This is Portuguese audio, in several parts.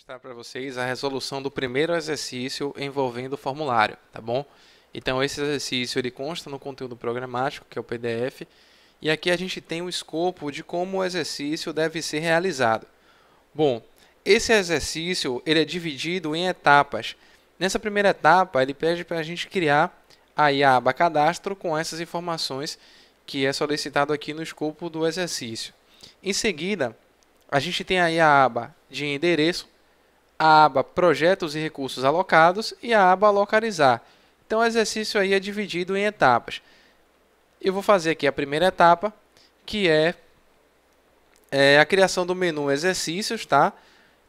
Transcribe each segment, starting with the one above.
Mostrar para vocês a resolução do primeiro exercício envolvendo o formulário, tá bom? Então esse exercício ele consta no conteúdo programático, que é o PDF, e aqui a gente tem o escopo de como o exercício deve ser realizado. Bom, esse exercício ele é dividido em etapas. Nessa primeira etapa, ele pede para a gente criar aí a aba cadastro com essas informações que é solicitado aqui no escopo do exercício. Em seguida, a gente tem aí a aba de endereço, a aba Projetos e Recursos Alocados e a aba Localizar. Então, o exercício aí é dividido em etapas. Eu vou fazer aqui a primeira etapa, que é a criação do menu Exercícios, tá?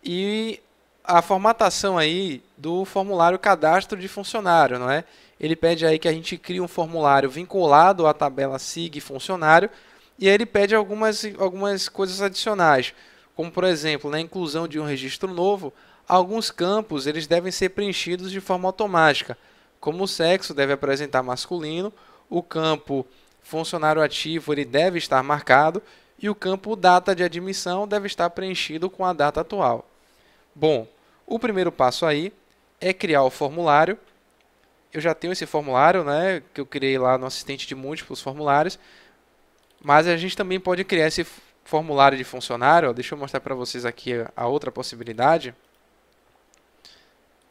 E a formatação aí do formulário cadastro de funcionário, não é? Ele pede aí que a gente crie um formulário vinculado à tabela SIG funcionário e aí ele pede algumas coisas adicionais, como por exemplo, na inclusão de um registro novo, alguns campos eles devem ser preenchidos de forma automática, como o sexo deve apresentar masculino, o campo funcionário ativo ele deve estar marcado e o campo data de admissão deve estar preenchido com a data atual. Bom, o primeiro passo aí é criar o formulário. Eu já tenho esse formulário, né, que eu criei lá no assistente de múltiplos formulários, mas a gente também pode criar esse formulário de funcionário. Ó, deixa eu mostrar para vocês aqui a outra possibilidade.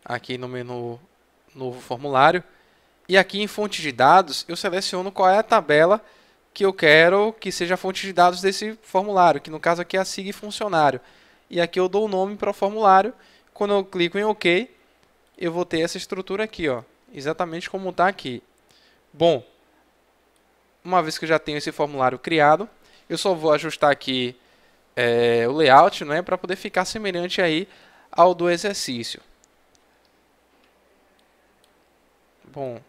Aqui no menu Novo Formulário. E aqui em fonte de dados, eu seleciono qual é a tabela que eu quero que seja a fonte de dados desse formulário, que no caso aqui é a SIG funcionário. E aqui eu dou o nome para o formulário. Quando eu clico em OK, eu vou ter essa estrutura aqui, ó, exatamente como está aqui. Bom, uma vez que eu já tenho esse formulário criado, eu só vou ajustar aqui o layout, né, para poder ficar semelhante aí ao do exercício. Bom,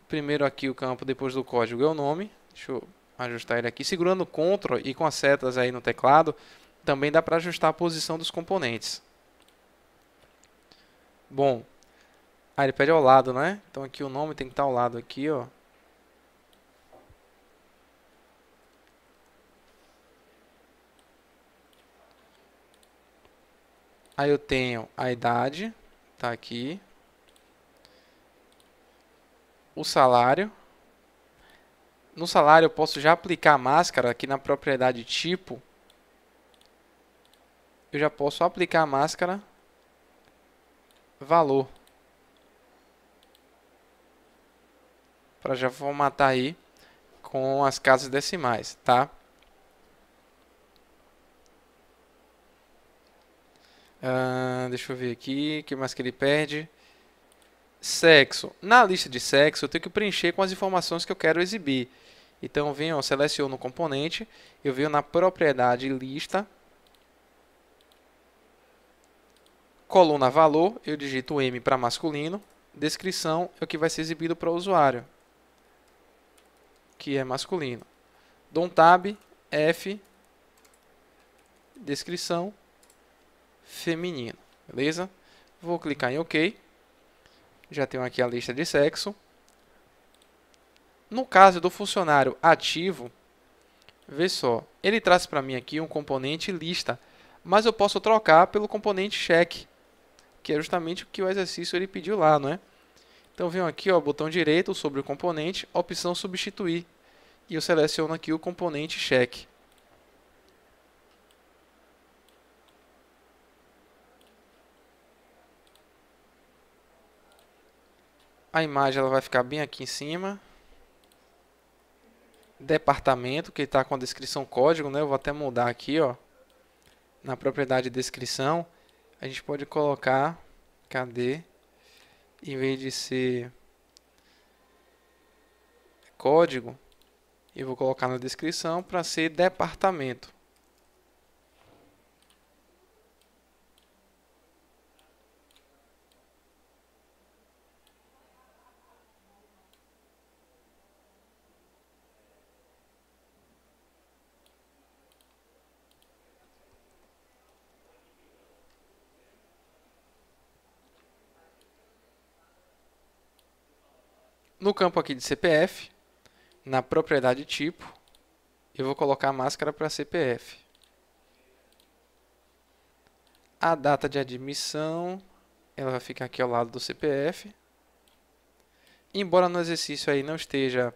primeiro aqui o campo depois do código é o nome. Deixa eu ajustar ele aqui. Segurando o Ctrl e com as setas aí no teclado, também dá para ajustar a posição dos componentes. Bom, ele pede ao lado, né? Então aqui o nome tem que estar ao lado aqui, ó. Aí eu tenho a idade, tá aqui. O salário. No salário eu posso já aplicar a máscara aqui na propriedade tipo. Eu já posso aplicar a máscara valor. Para já formatar aí com as casas decimais, tá? Deixa eu ver aqui, o que mais que ele pede? Sexo. Na lista de sexo, eu tenho que preencher com as informações que eu quero exibir. Então, eu venho, eu seleciono o componente, eu venho na propriedade lista, coluna valor, eu digito M para masculino, descrição é o que vai ser exibido para o usuário, que é masculino. Dou um tab, F, descrição, feminino, beleza? Vou clicar em OK. Já tenho aqui a lista de sexo. No caso do funcionário ativo, vê só, ele traz para mim aqui um componente lista, mas eu posso trocar pelo componente check, que é justamente o que o exercício ele pediu lá, não é? Então, venho aqui, ó, botão direito sobre o componente, opção substituir, e eu seleciono aqui o componente check. A imagem ela vai ficar bem aqui em cima. Departamento, que está com a descrição código, né? Eu vou até mudar aqui, ó. Na propriedade descrição, a gente pode colocar, cadê? Em vez de ser código, eu vou colocar na descrição para ser departamento. No campo aqui de CPF, na propriedade tipo, eu vou colocar a máscara para CPF. A data de admissão, ela vai ficar aqui ao lado do CPF. Embora no exercício aí não esteja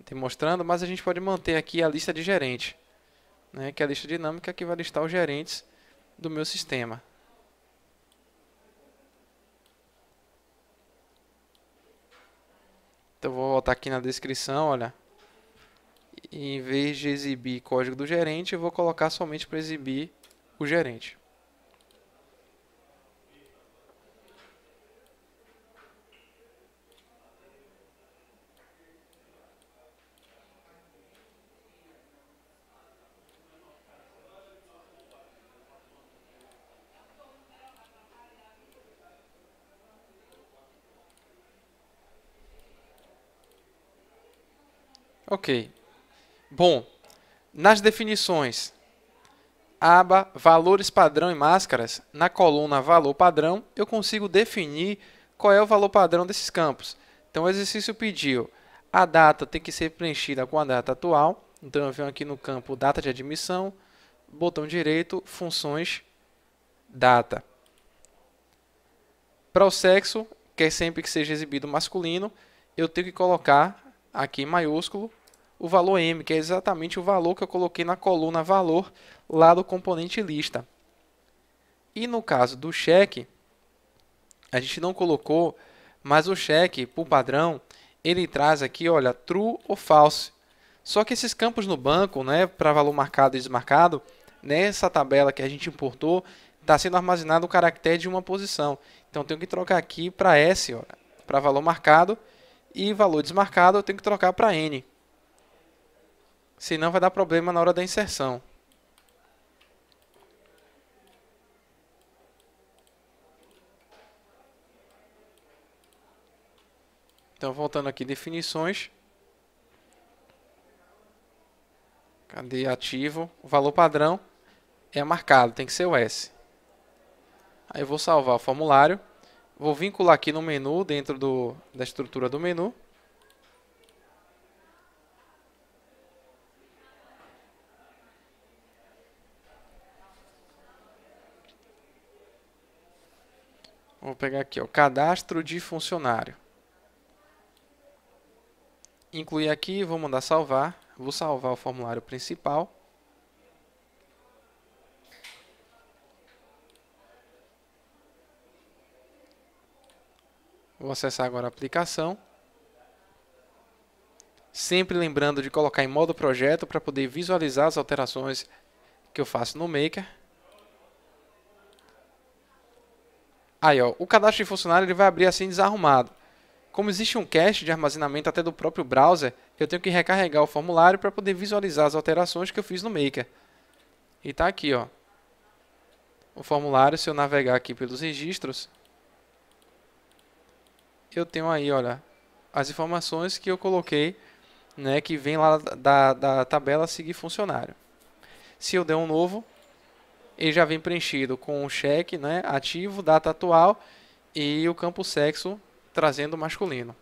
demonstrando, mas a gente pode manter aqui a lista de gerente, né, que é a lista dinâmica que vai listar os gerentes do meu sistema. Então vou voltar aqui na descrição, olha. E em vez de exibir código do gerente, eu vou colocar somente para exibir o gerente. Ok. Bom, nas definições, aba valores padrão e máscaras, na coluna valor padrão, eu consigo definir qual é o valor padrão desses campos. Então, o exercício pediu a data tem que ser preenchida com a data atual. Então, eu venho aqui no campo data de admissão, botão direito, funções, data. Para o sexo, quer sempre que seja exibido masculino, eu tenho que colocar aqui em maiúsculo o valor M, que é exatamente o valor que eu coloquei na coluna valor lá do componente lista. E no caso do cheque, a gente não colocou, mas o cheque, por padrão, ele traz aqui, olha, true ou false. Só que esses campos no banco, né, para valor marcado e desmarcado, nessa tabela que a gente importou, está sendo armazenado o caractere de uma posição. Então, eu tenho que trocar aqui para S, para valor marcado, e valor desmarcado eu tenho que trocar para N. Senão vai dar problema na hora da inserção. Então, voltando aqui, definições. Cadê ativo? O valor padrão é marcado, tem que ser o S. Aí eu vou salvar o formulário. Vou vincular aqui no menu, dentro da estrutura do menu. Vou pegar aqui, ó, cadastro de funcionário. Incluir aqui, vou mandar salvar. Vou salvar o formulário principal. Vou acessar agora a aplicação. Sempre lembrando de colocar em modo projeto para poder visualizar as alterações que eu faço no Maker. Aí, ó, o cadastro de funcionário ele vai abrir assim desarrumado. Como existe um cache de armazenamento até do próprio browser, eu tenho que recarregar o formulário para poder visualizar as alterações que eu fiz no Maker. E está aqui, ó, o formulário. Se eu navegar aqui pelos registros, eu tenho aí, olha, as informações que eu coloquei, né, que vem lá da tabela seguir funcionário. Se eu der um novo, ele já vem preenchido com o cheque, né, ativo, data atual e o campo sexo trazendo o masculino.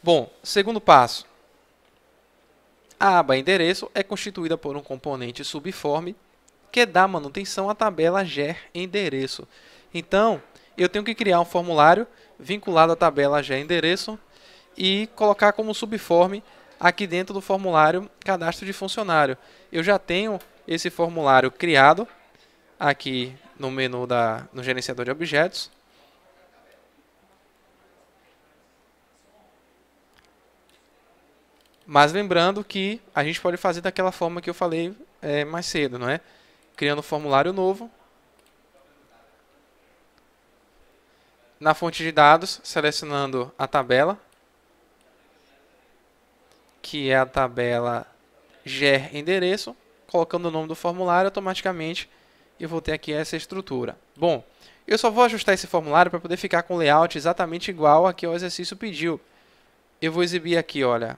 Bom, segundo passo. A aba endereço é constituída por um componente subform que dá manutenção à tabela ger endereço. Então, eu tenho que criar um formulário vinculado à tabela ger endereço e colocar como subform aqui dentro do formulário cadastro de funcionário. Eu já tenho esse formulário criado aqui no menu no gerenciador de objetos. Mas lembrando que a gente pode fazer daquela forma que eu falei mais cedo, não é? Criando um formulário novo. Na fonte de dados, selecionando a tabela, que é a tabela ger endereço, colocando o nome do formulário, automaticamente eu vou ter aqui essa estrutura. Bom, eu só vou ajustar esse formulário para poder ficar com o layout exatamente igual a que o exercício pediu. Eu vou exibir aqui, olha,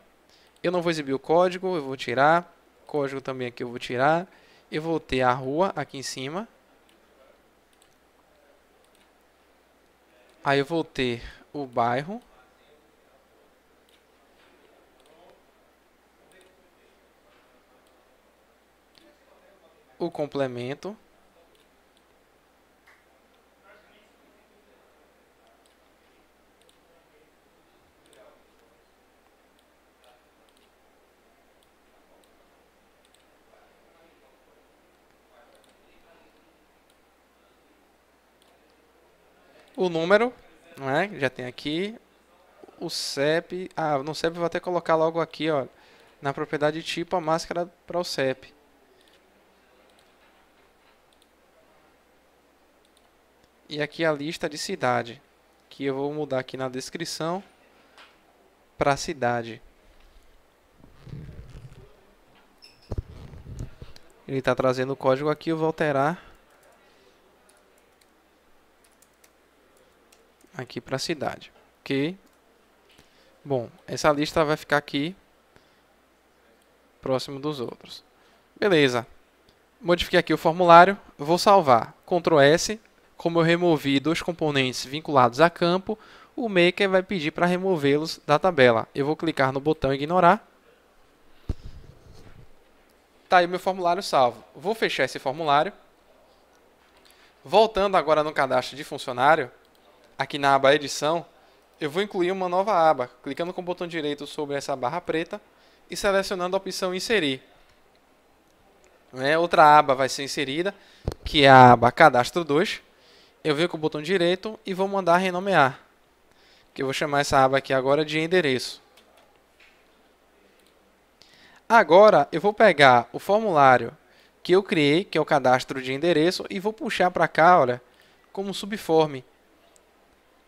eu não vou exibir o código, eu vou tirar, código também aqui eu vou tirar, eu vou ter a rua aqui em cima, aí eu vou ter o bairro, o complemento. O número, não é? Já tem aqui o CEP. Ah, no CEP eu vou até colocar logo aqui, ó, na propriedade tipo a máscara para o CEP. E aqui a lista de cidade, que eu vou mudar aqui na descrição para cidade. Ele está trazendo o código aqui, eu vou alterar aqui para cidade. Ok? Bom, essa lista vai ficar aqui próximo dos outros. Beleza. Modifiquei aqui o formulário, vou salvar. Ctrl S. Como eu removi dois componentes vinculados a campo, o Maker vai pedir para removê-los da tabela. Eu vou clicar no botão ignorar. Tá aí o meu formulário salvo. Vou fechar esse formulário. Voltando agora no cadastro de funcionário, aqui na aba edição, eu vou incluir uma nova aba, clicando com o botão direito sobre essa barra preta e selecionando a opção inserir. Outra aba vai ser inserida, que é a aba cadastro 2. Eu venho com o botão direito e vou mandar renomear, que eu vou chamar essa aba aqui agora de endereço. Agora eu vou pegar o formulário que eu criei, que é o cadastro de endereço, e vou puxar para cá, olha, como subform.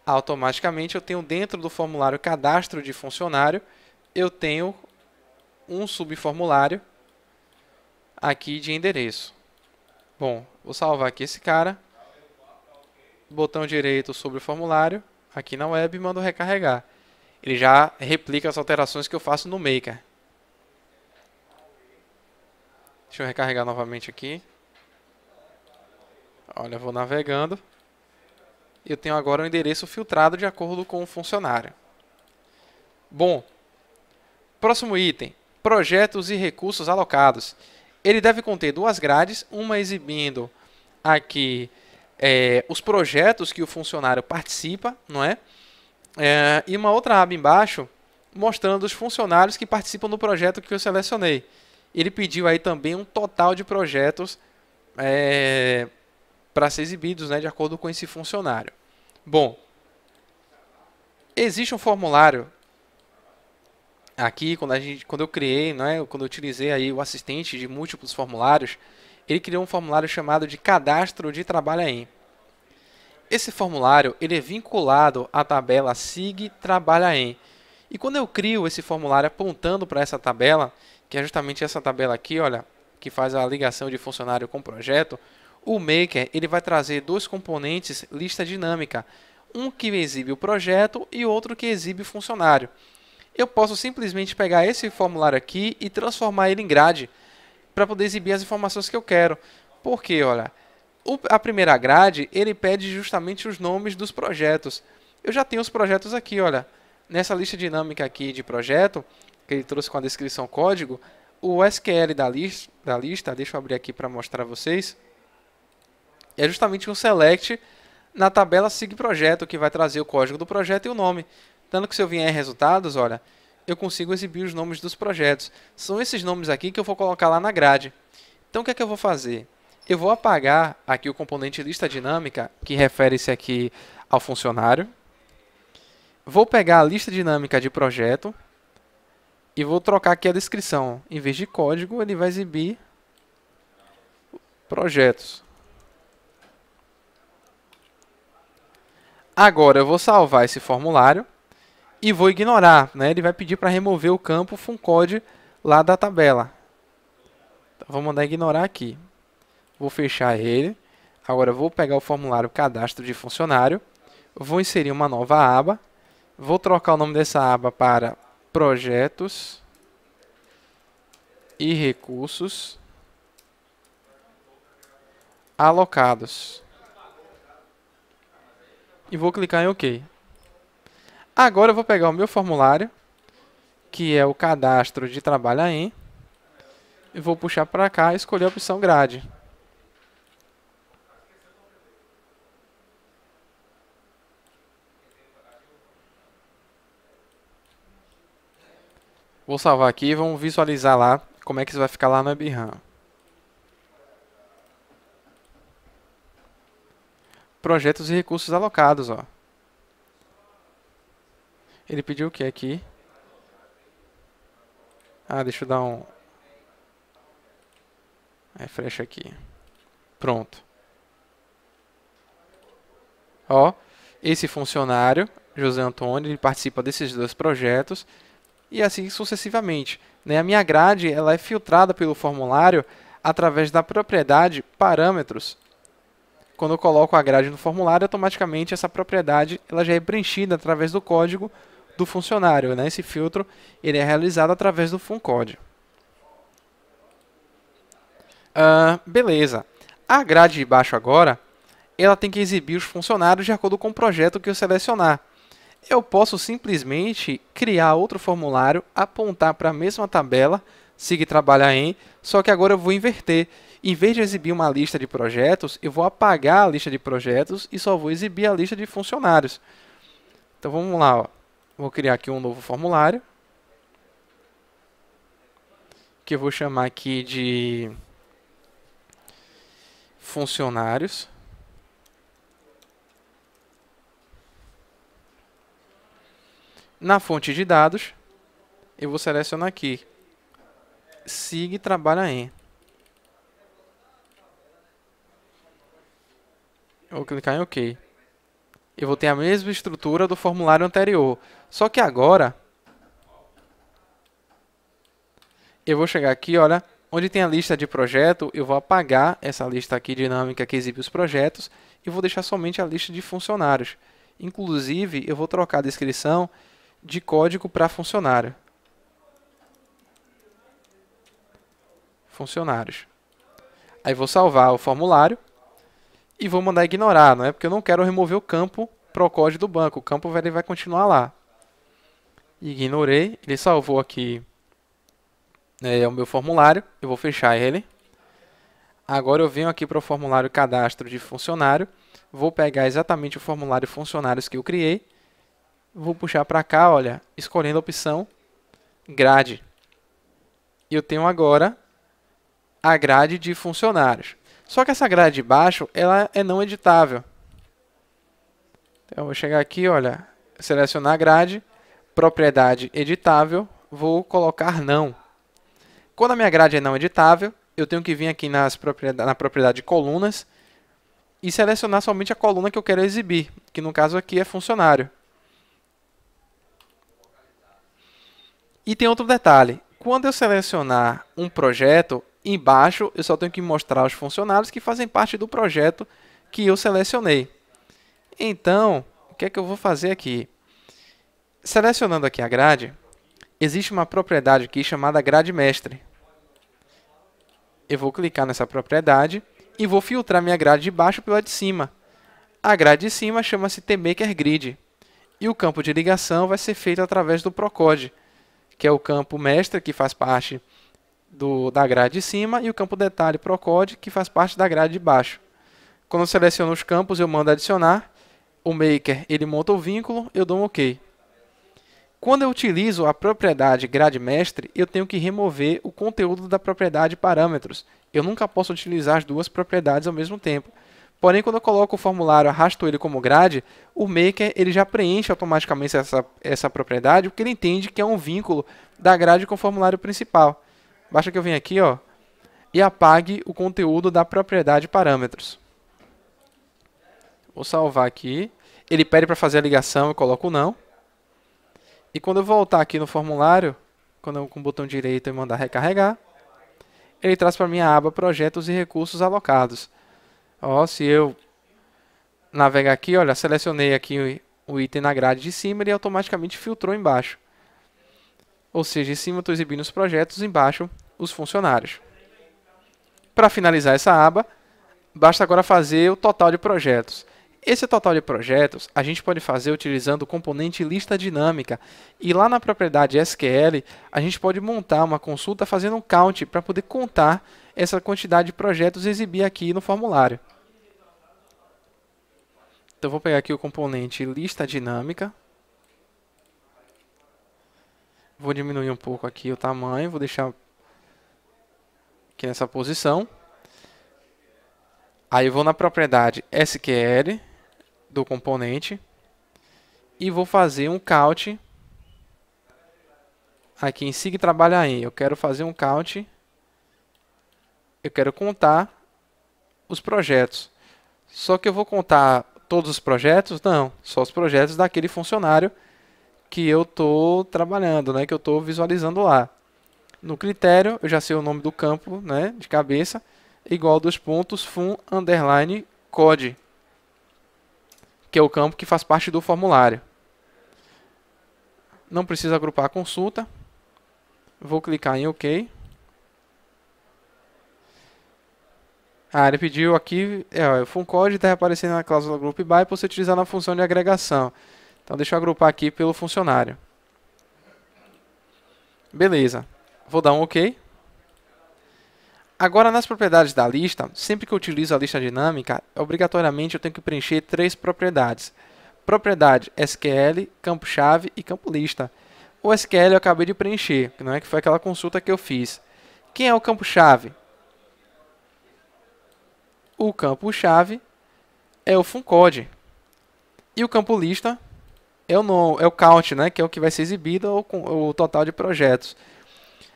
Automaticamente eu tenho dentro do formulário cadastro de funcionário, eu tenho um subformulário aqui de endereço. Bom, vou salvar aqui esse cara. Botão direito sobre o formulário, aqui na web, e mando recarregar. Ele já replica as alterações que eu faço no Maker. Deixa eu recarregar novamente aqui. Olha, eu vou navegando. Eu tenho agora um endereço filtrado de acordo com o funcionário. Bom, próximo item, projetos e recursos alocados. Ele deve conter duas grades, uma exibindo aqui os projetos que o funcionário participa, não é? E uma outra aba embaixo mostrando os funcionários que participam do projeto que eu selecionei. Ele pediu aí também um total de projetos para ser exibidos, né, de acordo com esse funcionário. Bom, existe um formulário aqui, quando eu criei, né, quando eu utilizei aí o assistente de múltiplos formulários, ele criou um formulário chamado de cadastro de trabalho em. Esse formulário ele é vinculado à tabela SIG trabalha em. E quando eu crio esse formulário apontando para essa tabela, que é justamente essa tabela aqui, olha, que faz a ligação de funcionário com projeto, o Maker ele vai trazer dois componentes lista dinâmica, um que exibe o projeto e outro que exibe o funcionário. Eu posso simplesmente pegar esse formulário aqui e transformar ele em grade para poder exibir as informações que eu quero. Porque, olha, a primeira grade ele pede justamente os nomes dos projetos. Eu já tenho os projetos aqui, olha, nessa lista dinâmica aqui de projeto, que ele trouxe com a descrição código, o SQL da lista, deixa eu abrir aqui para mostrar a vocês, é justamente um select na tabela SIG projeto, que vai trazer o código do projeto e o nome. Tanto que se eu vier em resultados, olha, eu consigo exibir os nomes dos projetos. São esses nomes aqui que eu vou colocar lá na grade. Então o que é que eu vou fazer? Eu vou apagar aqui o componente lista dinâmica, que refere-se aqui ao funcionário. Vou pegar a lista dinâmica de projeto e vou trocar aqui a descrição. Em vez de código, ele vai exibir projetos. Agora eu vou salvar esse formulário e vou ignorar, né? Ele vai pedir para remover o campo funcode lá da tabela. Então, vou mandar ignorar aqui. Vou fechar ele. Agora eu vou pegar o formulário cadastro de funcionário. Vou inserir uma nova aba. Vou trocar o nome dessa aba para projetos e recursos alocados. E vou clicar em OK. Agora eu vou pegar o meu formulário, que é o cadastro de trabalho em, e vou puxar para cá e escolher a opção grade. Vou salvar aqui e vamos visualizar lá como é que isso vai ficar lá no WebRAM. Projetos e recursos alocados, ó. Ele pediu o que aqui? Ah, deixa eu dar um refresh aqui. Pronto. Ó, esse funcionário, José Antônio, ele participa desses dois projetos e assim sucessivamente, né? A minha grade ela é filtrada pelo formulário através da propriedade parâmetros. Quando eu coloco a grade no formulário, automaticamente essa propriedade ela já é preenchida através do código do funcionário, né? Esse filtro ele é realizado através do funcode. Beleza. A grade de baixo agora, ela tem que exibir os funcionários de acordo com o projeto que eu selecionar. Eu posso simplesmente criar outro formulário, apontar para a mesma tabela, seguir trabalhar em, só que agora eu vou inverter. Em vez de exibir uma lista de projetos, eu vou apagar a lista de projetos e só vou exibir a lista de funcionários. Então vamos lá, ó. Vou criar aqui um novo formulário, que eu vou chamar aqui de funcionários. Na fonte de dados, eu vou selecionar aqui SIG trabalha em. Eu vou clicar em OK. Eu vou ter a mesma estrutura do formulário anterior. Só que agora, eu vou chegar aqui, olha, onde tem a lista de projeto, eu vou apagar essa lista aqui dinâmica que exibe os projetos e vou deixar somente a lista de funcionários. Inclusive, eu vou trocar a descrição de código para funcionário. Funcionários. Aí vou salvar o formulário e vou mandar ignorar, não é? Porque eu não quero remover o campo procode do banco. O campo ele vai continuar lá. Ignorei, ele salvou aqui o meu formulário. Eu vou fechar ele. Agora eu venho aqui para o formulário cadastro de funcionário. Vou pegar exatamente o formulário funcionários que eu criei. Vou puxar para cá, olha, escolhendo a opção grade. E eu tenho agora a grade de funcionários. Só que essa grade de baixo, ela é não editável. Então eu vou chegar aqui, olha, selecionar a grade, propriedade editável, vou colocar não. Quando a minha grade é não editável, eu tenho que vir aqui na propriedade de colunas e selecionar somente a coluna que eu quero exibir, que no caso aqui é funcionário. E tem outro detalhe, quando eu selecionar um projeto, embaixo eu só tenho que mostrar os funcionários que fazem parte do projeto que eu selecionei. Então, o que é que eu vou fazer aqui? Selecionando aqui a grade, existe uma propriedade aqui chamada grade mestre. Eu vou clicar nessa propriedade e vou filtrar minha grade de baixo pela de cima. A grade de cima chama-se TMakerGrid. E o campo de ligação vai ser feito através do Procode, que é o campo mestre, que faz parte da grade de cima, e o campo detalhe Procode, que faz parte da grade de baixo. Quando eu seleciono os campos, eu mando adicionar. O Maker ele monta o vínculo, eu dou um OK. Quando eu utilizo a propriedade grade mestre, eu tenho que remover o conteúdo da propriedade parâmetros. Eu nunca posso utilizar as duas propriedades ao mesmo tempo. Porém, quando eu coloco o formulário, arrasto ele como grade, o Maker ele já preenche automaticamente essa propriedade, porque ele entende que é um vínculo da grade com o formulário principal. Basta que eu venha aqui, ó, e apague o conteúdo da propriedade parâmetros. Vou salvar aqui. Ele pede para fazer a ligação, eu coloco não. E quando eu voltar aqui no formulário, quando eu com o botão direito e mandar recarregar, ele traz para mim a aba Projetos e Recursos Alocados. Ó, se eu navegar aqui, olha, selecionei aqui o item na grade de cima, ele automaticamente filtrou embaixo. Ou seja, em cima eu estou exibindo os projetos, embaixo os funcionários. Para finalizar essa aba, basta agora fazer o total de projetos. Esse total de projetos a gente pode fazer utilizando o componente lista dinâmica. E lá na propriedade SQL, a gente pode montar uma consulta fazendo um count para poder contar essa quantidade de projetos e exibir aqui no formulário. Então, vou pegar aqui o componente lista dinâmica. Vou diminuir um pouco aqui o tamanho, vou deixar aqui nessa posição. Aí eu vou na propriedade SQL do componente e vou fazer um count aqui em SIG trabalha em. Eu quero fazer um count, eu quero contar os projetos. Só que eu vou contar todos os projetos? Não, só os projetos daquele funcionário que eu estou trabalhando, né, que eu estou visualizando lá. No critério, eu já sei o nome do campo, né, de cabeça, igual dos pontos fun underline code, que é o campo que faz parte do formulário. Não precisa agrupar a consulta. Vou clicar em OK. Ele pediu aqui, o FunCode está aparecendo na cláusula group by para você utilizar na função de agregação. Então deixa eu agrupar aqui pelo funcionário. Beleza. Vou dar um OK. Agora nas propriedades da lista, sempre que eu utilizo a lista dinâmica, obrigatoriamente eu tenho que preencher 3 propriedades. Propriedade SQL, campo-chave e campo-lista. O SQL eu acabei de preencher, não é que foi aquela consulta que eu fiz. Quem é o campo-chave? O campo-chave é o FunCode. E o campo-lista é o count, né, que é o que vai ser exibido, o total de projetos.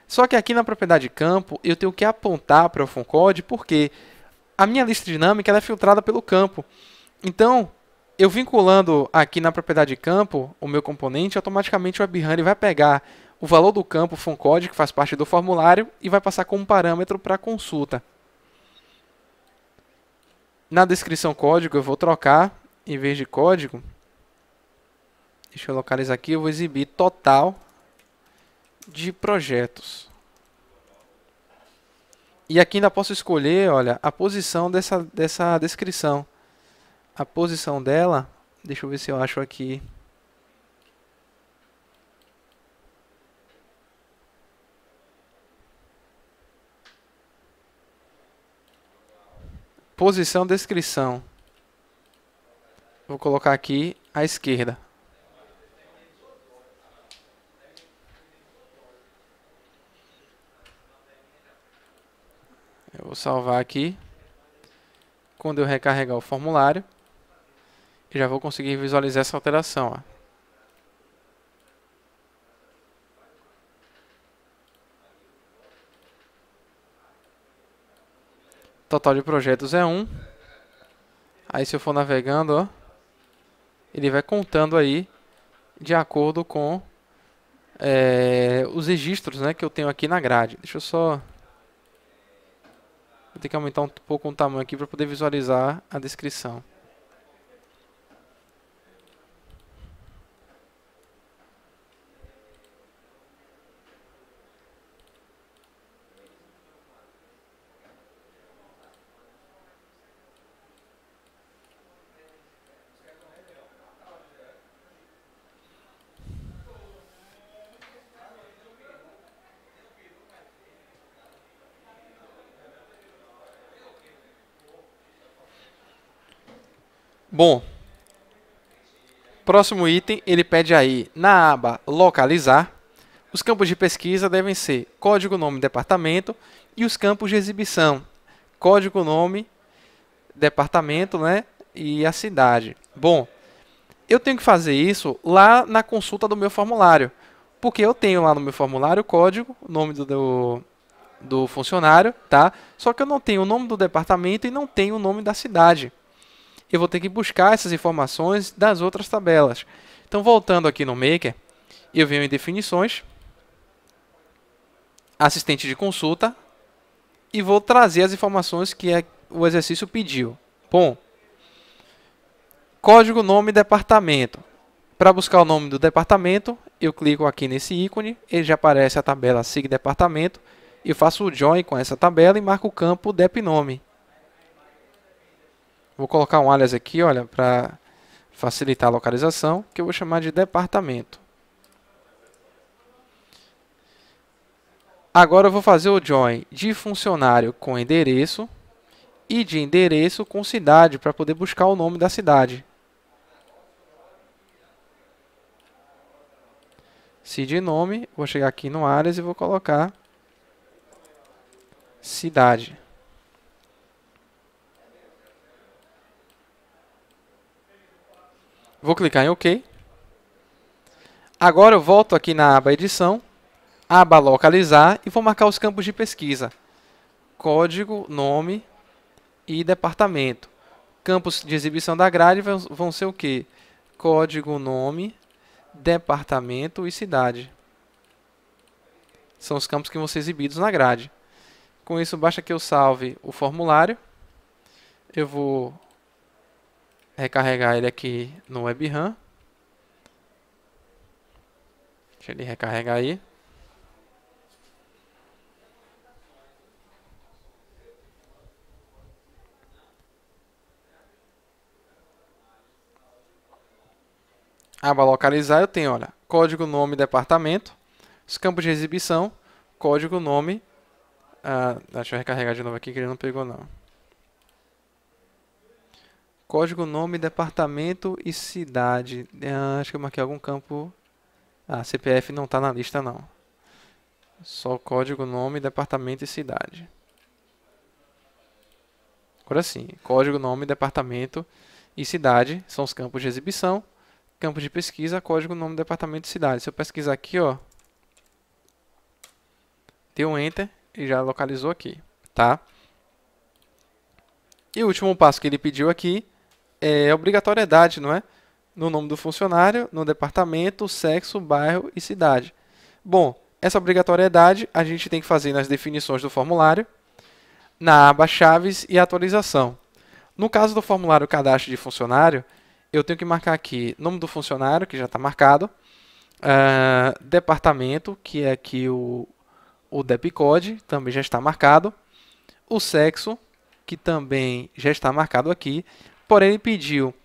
Só que aqui na propriedade campo, eu tenho que apontar para o FunCode, porque a minha lista dinâmica ela é filtrada pelo campo. Então, eu vinculando aqui na propriedade campo o meu componente, automaticamente o WebRun vai pegar o valor do campo FunCode, que faz parte do formulário, e vai passar como parâmetro para a consulta. Na descrição código, eu vou trocar, em vez de código, deixa eu localizar aqui, eu vou exibir total de projetos. E aqui ainda posso escolher, olha, a posição dessa descrição. A posição dela, deixa eu ver se eu acho aqui. Posição descrição. Vou colocar aqui à esquerda. Eu vou salvar aqui. Quando eu recarregar o formulário, eu já vou conseguir visualizar essa alteração. Ó. Total de projetos é 1. Aí se eu for navegando, ó, ele vai contando aí de acordo com os registros, né, que eu tenho aqui na grade. Deixa eu só... Vou ter que aumentar um pouco o tamanho aqui para poder visualizar a descrição. Bom, próximo item, ele pede aí, na aba localizar, os campos de pesquisa devem ser código, nome, departamento, e os campos de exibição, código, nome, departamento, né, e a cidade. Bom, eu tenho que fazer isso lá na consulta do meu formulário, porque eu tenho lá no meu formulário o código, o nome do funcionário, tá? Só que eu não tenho o nome do departamento e não tenho o nome da cidade. Eu vou ter que buscar essas informações das outras tabelas. Então, voltando aqui no Maker, eu venho em definições, assistente de consulta, e vou trazer as informações que o exercício pediu. Bom, código, nome, departamento. Para buscar o nome do departamento, eu clico aqui nesse ícone, ele já aparece a tabela SIG departamento, eu faço o join com essa tabela e marco o campo depnome. Vou colocar um alias aqui, olha, para facilitar a localização, que eu vou chamar de departamento. Agora eu vou fazer o join de funcionário com endereço e de endereço com cidade, para poder buscar o nome da cidade. CID nome, vou chegar aqui no áreas e vou colocar cidade. Vou clicar em OK. Agora eu volto aqui na aba edição, aba localizar e vou marcar os campos de pesquisa. Código, nome e departamento. Campos de exibição da grade vão ser o quê? Código, nome, departamento e cidade. São os campos que vão ser exibidos na grade. Com isso, basta que eu salve o formulário. Eu vou recarregar ele aqui no WebRAM. Deixa ele recarregar aí. Aba localizar, eu tenho, olha, código, nome, departamento, os campos de exibição, código, nome. Deixa eu recarregar de novo aqui que ele não pegou não. Código, nome, departamento e cidade. Acho que eu marquei algum campo. CPF não está na lista não. Só código, nome, departamento e cidade. Agora sim, código, nome, departamento e cidade são os campos de exibição. Campo de pesquisa, código, nome, departamento e cidade. Se eu pesquisar aqui, ó, deu um Enter e já localizou aqui, tá? E o último passo que ele pediu aqui é a obrigatoriedade, não é? No nome do funcionário, no departamento, sexo, bairro e cidade. Bom, essa obrigatoriedade a gente tem que fazer nas definições do formulário, na aba chaves e atualização. No caso do formulário cadastro de funcionário, eu tenho que marcar aqui nome do funcionário, que já está marcado, departamento, que é aqui o DEPCODE, também já está marcado, o sexo, que também já está marcado aqui, porém ele pediu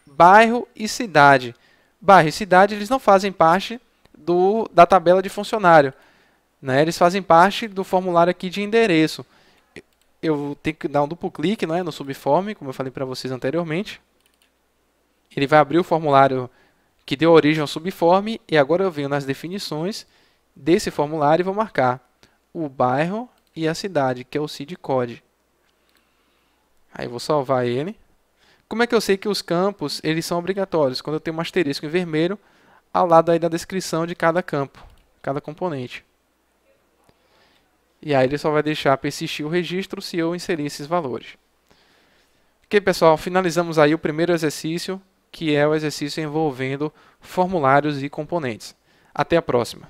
bairro e cidade. Bairro e cidade eles não fazem parte da tabela de funcionário, né? Eles fazem parte do formulário aqui de endereço. Eu tenho que dar um duplo clique, né, no subform, como eu falei para vocês anteriormente. Ele vai abrir o formulário que deu origem ao subform e agora eu venho nas definições desse formulário e vou marcar o bairro e a cidade, que é o CID code. Aí eu vou salvar ele. Como é que eu sei que os campos eles são obrigatórios? Quando eu tenho um asterisco em vermelho ao lado aí da descrição de cada campo, cada componente. E aí ele só vai deixar persistir o registro se eu inserir esses valores. Ok, pessoal, finalizamos aí o primeiro exercício, que é o exercício envolvendo formulários e componentes. Até a próxima!